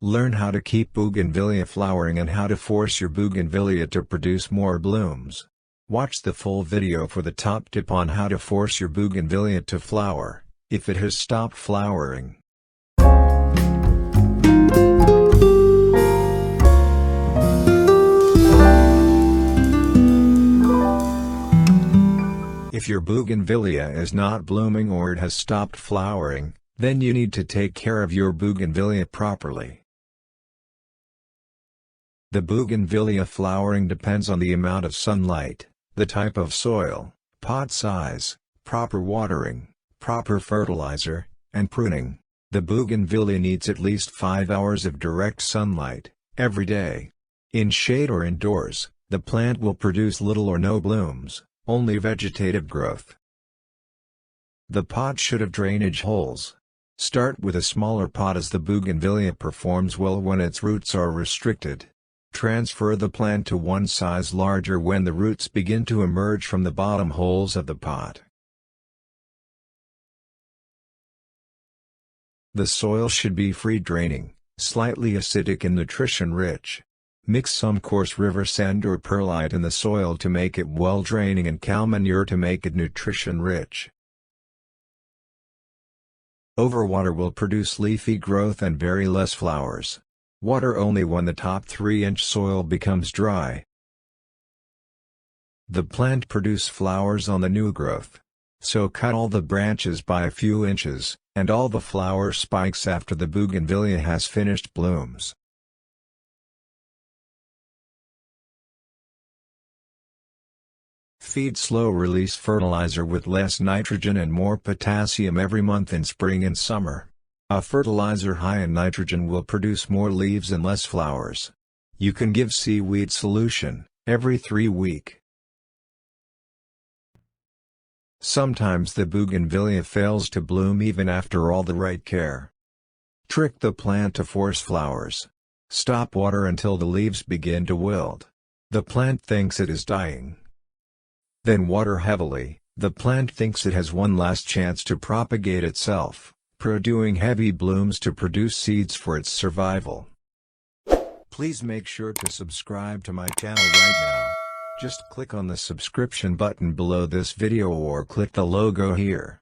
Learn how to keep Bougainvillea flowering and how to force your Bougainvillea to produce more blooms. Watch the full video for the top tip on how to force your Bougainvillea to flower, if it has stopped flowering. If your Bougainvillea is not blooming or it has stopped flowering, then you need to take care of your Bougainvillea properly. The Bougainvillea flowering depends on the amount of sunlight, the type of soil, pot size, proper watering, proper fertilizer, and pruning. The Bougainvillea needs at least 5 hours of direct sunlight, every day. In shade or indoors, the plant will produce little or no blooms, only vegetative growth. The pot should have drainage holes. Start with a smaller pot as the Bougainvillea performs well when its roots are restricted. Transfer the plant to one size larger when the roots begin to emerge from the bottom holes of the pot. The soil should be free-draining, slightly acidic and nutrition-rich. Mix some coarse river sand or perlite in the soil to make it well-draining and cow manure to make it nutrition-rich. Overwater will produce leafy growth and very less flowers. Water only when the top 3-inch soil becomes dry. The plant produces flowers on the new growth. So cut all the branches by a few inches, and all the flower spikes after the Bougainvillea has finished blooms. Feed slow-release fertilizer with less nitrogen and more potassium every month in spring and summer. A fertilizer high in nitrogen will produce more leaves and less flowers. You can give seaweed solution every 3 weeks. Sometimes the Bougainvillea fails to bloom even after all the right care. Trick the plant to force flowers. Stop water until the leaves begin to wilt. The plant thinks it is dying. Then water heavily. The plant thinks it has one last chance to propagate itself, producing heavy blooms to produce seeds for its survival. Please make sure to subscribe to my channel right now. Just click on the subscription button below this video or click the logo here.